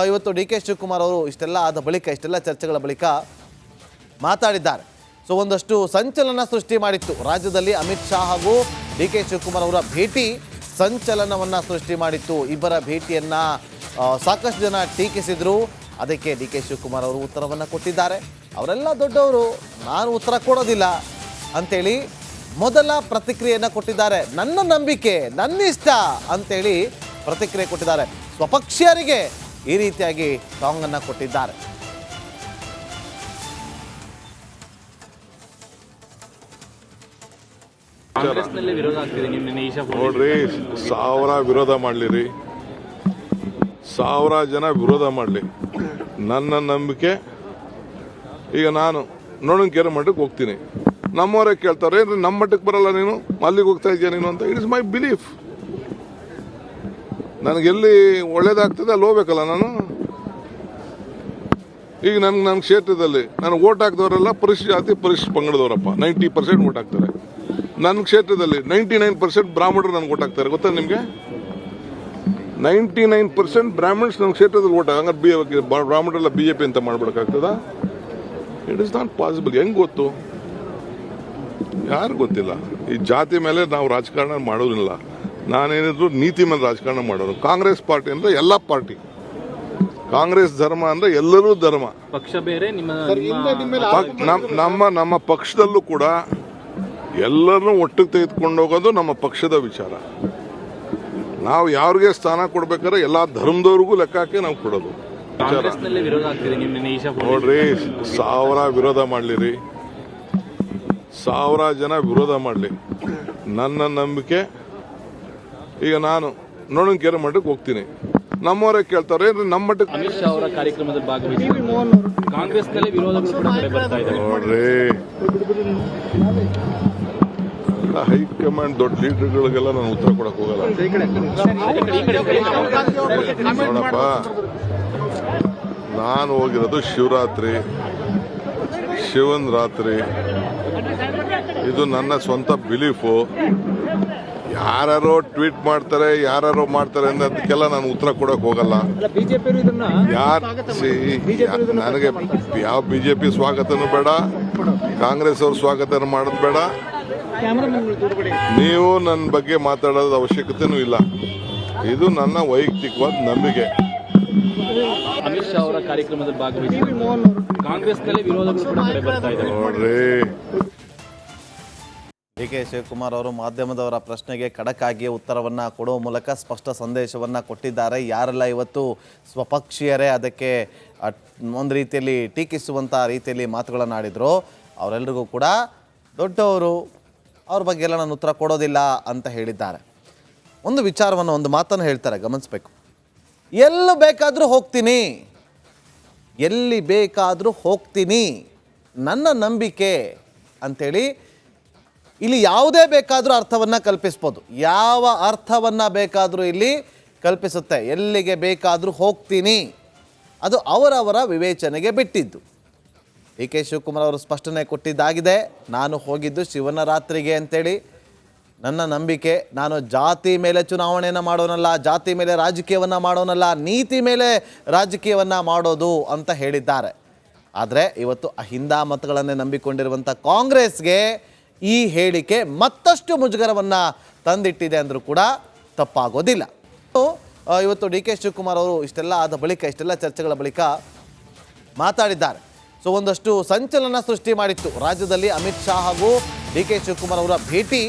ಇವತ್ತು D K Shivakumar ಅವರು ಇಷ್ಟೆಲ್ಲ ಆದ ಬಳಿಕ ಇಷ್ಟೆಲ್ಲ ಚರ್ಚೆಗಳ ಬಳಿಕ ಮಾತಾಡಿದ್ದಾರೆ. ಸೊ ಒಂದಷ್ಟು ಸಂಚಲನ ಸೃಷ್ಟಿ ಮಾಡಿತ್ತು ರಾಜ್ಯದಲ್ಲಿ. ಅಮಿತ್ ಶಾ ಹಾಗೂ ಡಿ ಕೆ ಶಿವಕುಮಾರ್ ಅವರ ಭೇಟಿ ಸಂಚಲನವನ್ನು ಸೃಷ್ಟಿ ಮಾಡಿತ್ತು. ಇಬ್ಬರ ಭೇಟಿಯನ್ನು ಸಾಕಷ್ಟು ಜನ ಟೀಕಿಸಿದರು. ಅದಕ್ಕೆ ಡಿ ಕೆ ಶಿವಕುಮಾರ್ ಅವರು ಉತ್ತರವನ್ನು ಕೊಟ್ಟಿದ್ದಾರೆ. ಅವರೆಲ್ಲ ದೊಡ್ಡವರು, ನಾನು ಉತ್ತರ ಕೊಡೋದಿಲ್ಲ ಅಂಥೇಳಿ ಮೊದಲ ಪ್ರತಿಕ್ರಿಯೆಯನ್ನು ಕೊಟ್ಟಿದ್ದಾರೆ. ನನ್ನ ನಂಬಿಕೆ, ನನ್ನ ಇಷ್ಟ ಅಂತೇಳಿ ಪ್ರತಿಕ್ರಿಯೆ ಕೊಟ್ಟಿದ್ದಾರೆ. ಸ್ವಪಕ್ಷೀಯರಿಗೆ ಈ ರೀತಿಯಾಗಿ ಸಾಂಗನ್ನು ಕೊಟ್ಟಿದ್ದಾರೆ. ನೋಡ್ರಿ, 1000 ವಿರೋಧ ಮಾಡಲಿರಿ, 1000 ಜನ ವಿರೋಧ ಮಾಡಲಿ, ನನ್ನ ನಂಬಿಕೆ. ಈಗ ನಾನು ನೋಡೋಣ ಮಟ್ಟಕ್ಕೆ ಹೋಗ್ತೀನಿ. ನಮ್ಮವರೇ ಕೇಳ್ತಾರೆ, ನಮ್ಮ ಮಟ್ಟಕ್ಕೆ ಬರಲ್ಲ ನೀನು, ಅಲ್ಲಿಗೆ ಹೋಗ್ತಾ ಇದೆಯಾ ನೀನು ಅಂತ. It is my belief. ನನಗೆಲ್ಲಿ ಒಳ್ಳೇದಾಗ್ತದೆ ಅಲ್ಲಿ ಹೋಗ್ಬೇಕಲ್ಲ ನಾನು. ಈಗ ನನ್ನ ಕ್ಷೇತ್ರದಲ್ಲಿ ನನಗೆ ಓಟ್ ಹಾಕಿದವರೆಲ್ಲ ಪರಿಶಿಷ್ಟ ಜಾತಿ ಪರಿಶಿಷ್ಟ ಪಂಗಡದವರಪ್ಪ. 90% ಓಟ್ ಹಾಕ್ತಾರೆ. ನನ್ನ ಕ್ಷೇತ್ರದಲ್ಲಿ 99% ಬ್ರಾಹ್ಮಣರು ನನಗೆ ಓಟ್ ಹಾಕ್ತಾರೆ. ಗೊತ್ತಾ ನಿಮಗೆ? 99% ಬ್ರಾಹ್ಮಣ್ಸ್ ನನ್ನ ಕ್ಷೇತ್ರದಲ್ಲಿ ಓಟ್ ಹಂಗಾರೆ ಬ್ರಾಹ್ಮಣರೆಲ್ಲ BJP ಅಂತ ಮಾಡ್ಬಿಡಕ್ಕಾಗ್ತದ? It is not possible. ಹೆಂಗೆ ಗೊತ್ತು? ಯಾರು ಗೊತ್ತಿಲ್ಲ. ಈ ಜಾತಿ ಮೇಲೆ ನಾವು ರಾಜಕಾರಣ ಮಾಡೋದಿಲ್ಲ. ನಾನೇನಿದ್ರು ನೀತಿ ಮೇಲೆ ರಾಜಕಾರಣ ಮಾಡೋದು. ಕಾಂಗ್ರೆಸ್ ಪಾರ್ಟಿ ಅಂದ್ರೆ ಎಲ್ಲ ಪಾರ್ಟಿ, ಕಾಂಗ್ರೆಸ್ ಧರ್ಮ ಅಂದ್ರೆ ಎಲ್ಲರೂ ಧರ್ಮ. ಪಕ್ಷ ಬೇರೆ, ನಮ್ಮ ಪಕ್ಷದಲ್ಲೂ ಕೂಡ ಎಲ್ಲರನ್ನೂ ಒಟ್ಟಿಗೆ ತೆಗೆದುಕೊಂಡು ಹೋಗೋದು ನಮ್ಮ ಪಕ್ಷದ ವಿಚಾರ. ನಾವು ಯಾರಿಗೆ ಸ್ಥಾನ ಕೊಡ್ಬೇಕಾದ್ರೆ ಎಲ್ಲಾ ಧರ್ಮದವ್ರಿಗೂ ಲೆಕ್ಕ ಹಾಕಿ ನಾವು ಕೊಡೋದು. ನೋಡ್ರಿ, 1000 ವಿರೋಧ ಮಾಡಲಿರಿ, 1000 ಜನ ವಿರೋಧ ಮಾಡಲಿ, ನನ್ನ ನಂಬಿಕೆ. ಈಗ ನಾನು ನೋಡೋಣ ಮಟ್ಟಕ್ಕೆ ಹೋಗ್ತೀನಿ. ನಮ್ಮವರೇ ಕೇಳ್ತಾರೆ, ನಮ್ಮ ಮಟ್ಟಕ್ಕೆ. ಅಮಿತ್ ಶಾ ಅವರ ಕಾರ್ಯಕ್ರಮದಲ್ಲಿ ಭಾಗವಹಿಸಿ ಕಾಂಗ್ರೆಸ್ನಲ್ಲಿ ವಿರೋಧಗಳು ಕೂಡ ಬರ್ತಾ ಇದೆ. ನೋಡ್ರಿ, ಹೈಕಮಾಂಡ್ ದೊಡ್ಡ ಲೀಡರ್ಗಳಿಗೆಲ್ಲ ನಾನು ಉತ್ತರ ಕೊಡಕ್ ಹೋಗಲ್ಲ. ನೋಡಪ್ಪ, ನಾನು ಹೋಗಿರೋದು ಶಿವರಾತ್ರಿ, ಶಿವನ್ ರಾತ್ರಿ. ಇದು ನನ್ನ ಸ್ವಂತ ಬಿಲೀಫು. ಯಾರು ಟ್ವೀಟ್ ಮಾಡ್ತಾರೆ, ಯಾರು ಮಾಡ್ತಾರೆ ಅದಕ್ಕೆಲ್ಲ ನಾನು ಉತ್ತರ ಕೊಡಕ್ ಹೋಗಲ್ಲ. ನನಗೆ ಯಾವ BJP ಸ್ವಾಗತನೂ ಬೇಡ, ಕಾಂಗ್ರೆಸ್ ಅವ್ರ ಸ್ವಾಗತನೂ ಮಾಡೋದು ಬೇಡ. ನೀವು ನನ್ನ ಬಗ್ಗೆ ಮಾತಾಡೋದ ಅವಶ್ಯಕತೆನೂ ಇಲ್ಲ. ಇದು ನನ್ನ ವೈಯಕ್ತಿಕವಾದ ನಂಬಿಕೆ. ಅಮಿತ್ ಶಾ ಅವರ ಕಾರ್ಯಕ್ರಮದಲ್ಲಿ ಭಾಗವಹಿಸಿ ಕಾಂಗ್ರೆಸ್ನಲ್ಲಿ ವಿರೋಧಗಳು ಕೂಡ ಬರ್ತಾ ಇದೆ. ನೋಡ್ರಿ, ಡಿ ಕೆ ಶಿವಕುಮಾರ್ ಅವರು ಮಾಧ್ಯಮದವರ ಪ್ರಶ್ನೆಗೆ ಖಡಕ್ ಆಗಿ ಉತ್ತರವನ್ನು ಕೊಡುವ ಮೂಲಕ ಸ್ಪಷ್ಟ ಸಂದೇಶವನ್ನು ಕೊಟ್ಟಿದ್ದಾರೆ. ಯಾರೆಲ್ಲ ಇವತ್ತು ಸ್ವಪಕ್ಷೀಯರೇ ಅದಕ್ಕೆ ಒಂದು ರೀತಿಯಲ್ಲಿ ಟೀಕಿಸುವಂಥ ರೀತಿಯಲ್ಲಿ ಮಾತುಗಳನ್ನು ಆಡಿದ್ರು, ಅವರೆಲ್ಲರಿಗೂ ಕೂಡ ದೊಡ್ಡವರು, ಅವ್ರ ಬಗ್ಗೆ ಎಲ್ಲ ನಾನು ಉತ್ತರ ಕೊಡೋದಿಲ್ಲ ಅಂತ ಹೇಳಿದ್ದಾರೆ. ಒಂದು ವಿಚಾರವನ್ನು, ಒಂದು ಮಾತನ್ನು ಹೇಳ್ತಾರೆ, ಗಮನಿಸಬೇಕು. ಎಲ್ಲಿ ಬೇಕಾದರೂ ಹೋಗ್ತೀನಿ, ಎಲ್ಲಿ ಬೇಕಾದರೂ ಹೋಗ್ತೀನಿ, ನನ್ನ ನಂಬಿಕೆ ಅಂಥೇಳಿ ಇಲ್ಲಿ ಯಾವುದೇ ಬೇಕಾದರೂ ಅರ್ಥವನ್ನು ಕಲ್ಪಿಸ್ಬೋದು. ಯಾವ ಅರ್ಥವನ್ನು ಬೇಕಾದರೂ ಇಲ್ಲಿ ಕಲ್ಪಿಸುತ್ತೆ. ಎಲ್ಲಿಗೆ ಬೇಕಾದರೂ ಹೋಗ್ತೀನಿ, ಅದು ಅವರವರ ವಿವೇಚನೆಗೆ ಬಿಟ್ಟಿದ್ದು. ಡಿ ಕೆ ಶಿವಕುಮಾರ್ ಅವರು ಸ್ಪಷ್ಟನೆ ಕೊಟ್ಟಿದ್ದಾಗಿದೆ. ನಾನು ಹೋಗಿದ್ದು ಶಿವನ ರಾತ್ರಿಗೆ ಅಂತೇಳಿ. ನನ್ನ ನಂಬಿಕೆ, ನಾನು ಜಾತಿ ಮೇಲೆ ಚುನಾವಣೆಯನ್ನು ಮಾಡೋನಲ್ಲ, ಜಾತಿ ಮೇಲೆ ರಾಜಕೀಯವನ್ನು ಮಾಡೋನಲ್ಲ, ನೀತಿ ಮೇಲೆ ರಾಜಕೀಯವನ್ನು ಮಾಡೋದು ಅಂತ ಹೇಳಿದ್ದಾರೆ. ಆದರೆ ಇವತ್ತು ಅಹಿಂದ ಮತಗಳನ್ನೇ ನಂಬಿಕೊಂಡಿರುವಂಥ ಕಾಂಗ್ರೆಸ್ಗೆ ಈ ಹೇಳಿಕೆ ಮತ್ತಷ್ಟು ಮುಜುಗರವನ್ನು ತಂದಿಟ್ಟಿದೆ ಅಂದರೂ ಕೂಡ ತಪ್ಪಾಗೋದಿಲ್ಲ. ಇವತ್ತು ಡಿ ಕೆ ಶಿವಕುಮಾರ್ ಅವರು ಇಷ್ಟೆಲ್ಲ ಆದ ಬಳಿಕ ಇಷ್ಟೆಲ್ಲ ಚರ್ಚೆಗಳ ಬಳಿಕ ಮಾತಾಡಿದ್ದಾರೆ. ಸೊ ಒಂದಷ್ಟು ಸಂಚಲನ ಸೃಷ್ಟಿ ಮಾಡಿತ್ತು ರಾಜ್ಯದಲ್ಲಿ. ಅಮಿತ್ ಶಾ ಹಾಗೂ ಡಿ ಕೆ ಶಿವಕುಮಾರ್ ಅವರ ಭೇಟಿ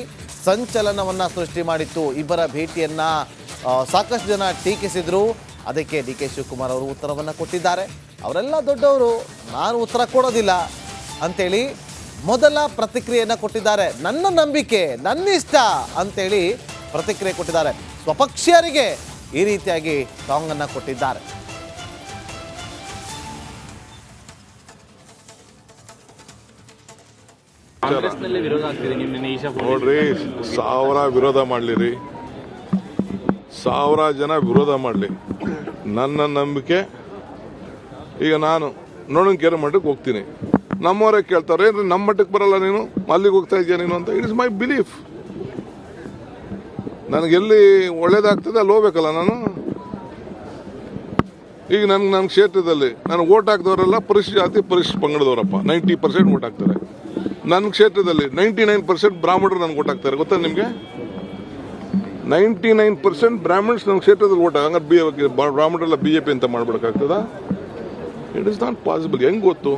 ಸಂಚಲನವನ್ನು ಸೃಷ್ಟಿ ಮಾಡಿತ್ತು. ಇಬ್ಬರ ಭೇಟಿಯನ್ನು ಸಾಕಷ್ಟು ಜನ ಟೀಕಿಸಿದರು. ಅದಕ್ಕೆ ಡಿ ಕೆ ಶಿವಕುಮಾರ್ ಅವರು ಉತ್ತರವನ್ನು ಕೊಟ್ಟಿದ್ದಾರೆ. ಅವರೆಲ್ಲ ದೊಡ್ಡವರು, ನಾನು ಉತ್ತರ ಕೊಡೋದಿಲ್ಲ ಅಂಥೇಳಿ ಮೊದಲ ಪ್ರತಿಕ್ರಿಯೆಯನ್ನು ಕೊಟ್ಟಿದ್ದಾರೆ. ನನ್ನ ನಂಬಿಕೆ, ನನ್ನ ಇಷ್ಟ ಅಂತೇಳಿ ಪ್ರತಿಕ್ರಿಯೆ ಕೊಟ್ಟಿದ್ದಾರೆ. ಸ್ವಪಕ್ಷೀಯರಿಗೆ ಈ ರೀತಿಯಾಗಿ ಸಾಂಗನ್ನು ಕೊಟ್ಟಿದ್ದಾರೆ. ನೋಡ್ರಿ, 1000 ವಿರೋಧ ಮಾಡಲಿರಿ, 1000 ಜನ ವಿರೋಧ ಮಾಡಲಿ, ನನ್ನ ನಂಬಿಕೆ. ಈಗ ನಾನು ನೋಡೋಣ ಮಟ್ಟಕ್ಕೆ ಹೋಗ್ತೀನಿ. ನಮ್ಮವರೇ ಕೇಳ್ತಾರೆ, ನಮ್ಮ ಮಟ್ಟಕ್ಕೆ ಬರಲ್ಲ ನೀನು, ಅಲ್ಲಿಗೆ ಹೋಗ್ತಾ ಇದೆಯಾ ನೀನು ಅಂತ. It is my belief. ನನಗೆಲ್ಲಿ ಒಳ್ಳೇದಾಗ್ತದೆ ಅಲ್ಲಿ ಹೋಗ್ಬೇಕಲ್ಲ ನಾನು. ಈಗ ನನ್ನ ಕ್ಷೇತ್ರದಲ್ಲಿ ನಾನು ಓಟ್ ಹಾಕಿದವರೆಲ್ಲ ಪರಿಶಿಷ್ಟ ಜಾತಿ ಪರಿಶಿಷ್ಟ ಪಂಗಡದವರಪ್ಪ. 90% ಓಟ್ ಹಾಕ್ತಾರೆ. ನನ್ನ ಕ್ಷೇತ್ರದಲ್ಲಿ 99% ಬ್ರಾಹ್ಮಣರು ನನಗೆ ಓಟ್ ಹಾಕ್ತಾರೆ. ಗೊತ್ತಾ ನಿಮಗೆ? 99% ಬ್ರಾಹ್ಮಣ್ಸ್ ನನ್ನ ಕ್ಷೇತ್ರದಲ್ಲಿ ಓಟ್ ಹಂಗಾರೆ ಬ್ರಾಹ್ಮಣರೆಲ್ಲ BJP ಅಂತ ಮಾಡ್ಬಿಡಕ್ಕಾಗ್ತದ? It is not possible. ಹೆಂಗ್ ಗೊತ್ತು?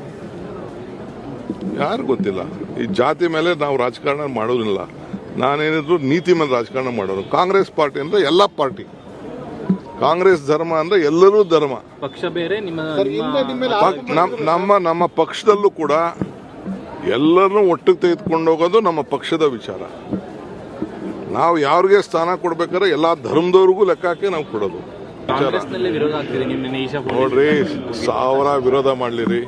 ಯಾರು ಗೊತ್ತಿಲ್ಲ. ಈ ಜಾತಿ ಮೇಲೆ ನಾವು ರಾಜಕಾರಣ ಮಾಡೋದಿಲ್ಲ. ನಾನೇನಿದ್ರು ನೀತಿ ಮೇಲೆ ರಾಜಕಾರಣ ಮಾಡೋದು. ಕಾಂಗ್ರೆಸ್ ಪಾರ್ಟಿ ಅಂದ್ರೆ ಎಲ್ಲ ಪಾರ್ಟಿ, ಕಾಂಗ್ರೆಸ್ ಧರ್ಮ ಅಂದ್ರೆ ಎಲ್ಲರೂ ಧರ್ಮ. ಪಕ್ಷ ಬೇರೆ, ನಮ್ಮ ಪಕ್ಷದಲ್ಲೂ ಕೂಡ ಎಲ್ಲರನ್ನೂ ಒಟ್ಟಿಗೆ ತೆಗೆದುಕೊಂಡು ಹೋಗೋದು ನಮ್ಮ ಪಕ್ಷದ ವಿಚಾರ. ನಾವು ಯಾರಿಗೆ ಸ್ಥಾನ ಕೊಡ್ಬೇಕಾದ್ರೆ ಎಲ್ಲಾ ಧರ್ಮದವ್ರಿಗೂ ಲೆಕ್ಕ ಹಾಕಿ ನಾವು ಕೊಡೋದು ವಿಚಾರ. ನೋಡ್ರಿ, 1000 ವಿರೋಧ ಮಾಡ್ಲಿರಿ,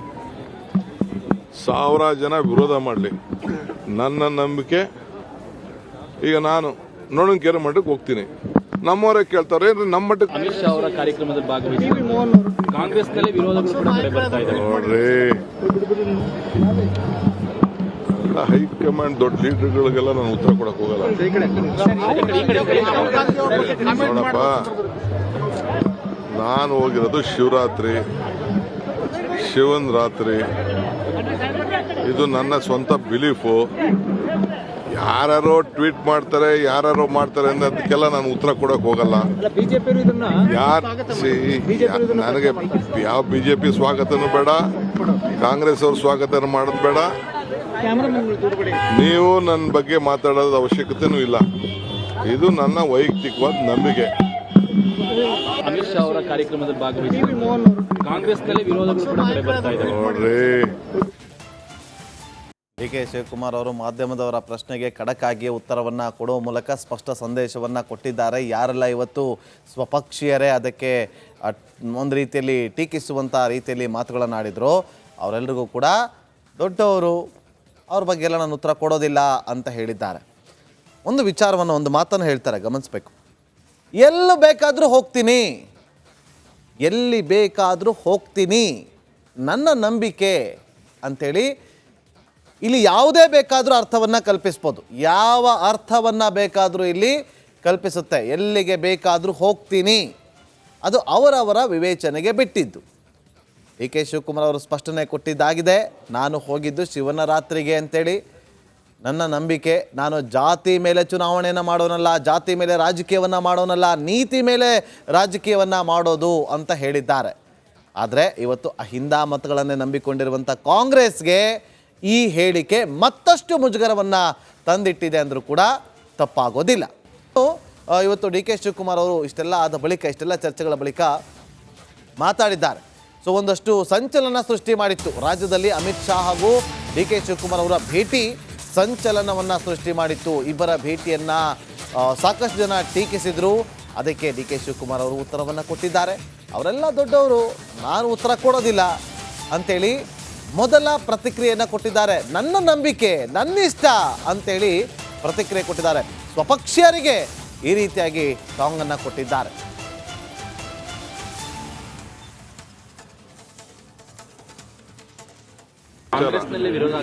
1000 ಜನ ವಿರೋಧ ಮಾಡ್ಲಿ, ನನ್ನ ನಂಬಿಕೆ. ಈಗ ನಾನು ನೋಡೋಣ ಕೆರೆ ಮಟ್ಟಕ್ಕೆ ಹೋಗ್ತೀನಿ, ನಮ್ಮವರೇ ಕೇಳ್ತಾರೆ ನಮ್ಮ ಮಟ್ಟಕ್ಕೆ. ಅಮಿತ್ ಶಾ ಅವರ ಕಾರ್ಯಕ್ರಮದಲ್ಲಿ ಭಾಗವಹಿಸಿ ಕಾಂಗ್ರೆಸ್ನಲ್ಲಿ ವಿರೋಧಗಳು ಕೂಡ ಬರ್ತಾ ಇದೆ. ನೋಡ್ರಿ, ಹೈಕಮಾಂಡ್ ದೊಡ್ಡ ಲೀಡರ್ಗಳಿಗೆಲ್ಲ ನಾನು ಉತ್ತರ ಕೊಡಕ್ ಹೋಗಲ್ಲ. ನೋಡಪ್ಪ, ನಾನು ಹೋಗಿರೋದು ಶಿವರಾತ್ರಿ, ಶಿವನ್ ರಾತ್ರಿ. ಇದು ನನ್ನ ಸ್ವಂತ ಬಿಲೀಫು. ಯಾರೋ ಟ್ವೀಟ್ ಮಾಡ್ತಾರೆ, ಯಾರು ಮಾಡ್ತಾರೆ ಅನ್ನೋದಕ್ಕೆಲ್ಲ ನಾನು ಉತ್ತರ ಕೊಡಕ್ ಹೋಗಲ್ಲ. ನನಗೆ ಯಾವ BJP ಸ್ವಾಗತನೂ ಬೇಡ, ಕಾಂಗ್ರೆಸ್ ಅವ್ರ ಸ್ವಾಗತನೂ ಮಾಡೋದು ಬೇಡ. ನೀವು ನನ್ನ ಬಗ್ಗೆ ಮಾತಾಡೋದ ಅವಶ್ಯಕತೆನೂ ಇಲ್ಲ. ಇದು ನನ್ನ ವೈಯಕ್ತಿಕವಾದ ನಂಬಿಕೆ. ಅಮಿತ್ ಶಾ ಅವರ ಕಾರ್ಯಕ್ರಮದಲ್ಲಿ ಭಾಗವಹಿಸಿ ಕಾಂಗ್ರೆಸ್ನಲ್ಲಿ ವಿರೋಧಗಳು ಕೂಡ ಬರ್ತಾ ಇದೆ. ನೋಡ್ರಿ, DK ಶಿವಕುಮಾರ್ ಅವರು ಮಾಧ್ಯಮದವರ ಪ್ರಶ್ನೆಗೆ ಖಡಕ್ ಆಗಿ ಉತ್ತರವನ್ನು ಕೊಡುವ ಮೂಲಕ ಸ್ಪಷ್ಟ ಸಂದೇಶವನ್ನು ಕೊಟ್ಟಿದ್ದಾರೆ. ಯಾರೆಲ್ಲ ಇವತ್ತು ಸ್ವಪಕ್ಷೀಯರೇ ಅದಕ್ಕೆ ಒಂದು ರೀತಿಯಲ್ಲಿ ಟೀಕಿಸುವಂಥ ರೀತಿಯಲ್ಲಿ ಮಾತುಗಳನ್ನು ಆಡಿದ್ರು, ಅವರೆಲ್ಲರಿಗೂ ಕೂಡ ದೊಡ್ಡವರು, ಅವ್ರ ಬಗ್ಗೆ ಎಲ್ಲ ನಾನು ಉತ್ತರ ಕೊಡೋದಿಲ್ಲ ಅಂತ ಹೇಳಿದ್ದಾರೆ. ಒಂದು ವಿಚಾರವನ್ನು, ಒಂದು ಮಾತನ್ನು ಹೇಳ್ತಾರೆ, ಗಮನಿಸಬೇಕು. ಎಲ್ಲಿ ಬೇಕಾದರೂ ಹೋಗ್ತೀನಿ, ಎಲ್ಲಿ ಬೇಕಾದರೂ ಹೋಗ್ತೀನಿ, ನನ್ನ ನಂಬಿಕೆ ಅಂಥೇಳಿ ಇಲ್ಲಿ ಯಾವುದೇ ಬೇಕಾದರೂ ಅರ್ಥವನ್ನು ಕಲ್ಪಿಸ್ಬೋದು. ಯಾವ ಅರ್ಥವನ್ನು ಬೇಕಾದರೂ ಇಲ್ಲಿ ಕಲ್ಪಿಸುತ್ತೆ. ಎಲ್ಲಿಗೆ ಬೇಕಾದರೂ ಹೋಗ್ತೀನಿ, ಅದು ಅವರವರ ವಿವೇಚನೆಗೆ ಬಿಟ್ಟಿದ್ದು. DK ಶಿವಕುಮಾರ್ ಅವರು ಸ್ಪಷ್ಟನೆ ಕೊಟ್ಟಿದ್ದಾಗಿದೆ. ನಾನು ಹೋಗಿದ್ದು ಶಿವನ ರಾತ್ರಿಗೆ ಅಂತೇಳಿ, ನನ್ನ ನಂಬಿಕೆ, ನಾನು ಜಾತಿ ಮೇಲೆ ಚುನಾವಣೆಯನ್ನು ಮಾಡೋನಲ್ಲ, ಜಾತಿ ಮೇಲೆ ರಾಜಕೀಯವನ್ನು ಮಾಡೋನಲ್ಲ, ನೀತಿ ಮೇಲೆ ರಾಜಕೀಯವನ್ನು ಮಾಡೋದು ಅಂತ ಹೇಳಿದ್ದಾರೆ. ಆದರೆ ಇವತ್ತು ಅಹಿಂದ ಮತಗಳನ್ನೇ ನಂಬಿಕೊಂಡಿರುವಂಥ ಕಾಂಗ್ರೆಸ್ಗೆ ಈ ಹೇಳಿಕೆ ಮತ್ತಷ್ಟು ಮುಜುಗರವನ್ನು ತಂದಿಟ್ಟಿದೆ ಅಂದರೂ ಕೂಡ ತಪ್ಪಾಗೋದಿಲ್ಲ. ಇವತ್ತು DK ಶಿವಕುಮಾರ್ ಅವರು ಇಷ್ಟೆಲ್ಲ ಆದ ಬಳಿಕ, ಇಷ್ಟೆಲ್ಲ ಚರ್ಚೆಗಳ ಬಳಿಕ ಮಾತಾಡಿದ್ದಾರೆ. ಸೊ ಒಂದಷ್ಟು ಸಂಚಲನ ಸೃಷ್ಟಿ ಮಾಡಿತ್ತು ರಾಜ್ಯದಲ್ಲಿ. ಅಮಿತ್ ಶಾ ಹಾಗೂ DK ಶಿವಕುಮಾರ್ ಅವರ ಭೇಟಿ ಸಂಚಲನವನ್ನು ಸೃಷ್ಟಿ ಮಾಡಿತ್ತು. ಇಬ್ಬರ ಭೇಟಿಯನ್ನು ಸಾಕಷ್ಟು ಜನ ಟೀಕಿಸಿದರು. ಅದಕ್ಕೆ DK ಶಿವಕುಮಾರ್ ಅವರು ಉತ್ತರವನ್ನು ಕೊಟ್ಟಿದ್ದಾರೆ. ಅವರೆಲ್ಲ ದೊಡ್ಡವರು, ನಾನು ಉತ್ತರ ಕೊಡೋದಿಲ್ಲ ಅಂಥೇಳಿ ಮೊದಲ ಪ್ರತಿಕ್ರಿಯೆಯನ್ನು ಕೊಟ್ಟಿದ್ದಾರೆ. ನನ್ನ ನಂಬಿಕೆ, ನನ್ನ ಇಷ್ಟ ಅಂತೇಳಿ ಪ್ರತಿಕ್ರಿಯೆ ಕೊಟ್ಟಿದ್ದಾರೆ. ಸ್ವಪಕ್ಷೀಯರಿಗೆ ಈ ರೀತಿಯಾಗಿ ಟಾಂಗನ್ನು ಕೊಟ್ಟಿದ್ದಾರೆ. ಕಾಂಗ್ರೆಸ್ನಲ್ಲಿ ವಿರೋಧ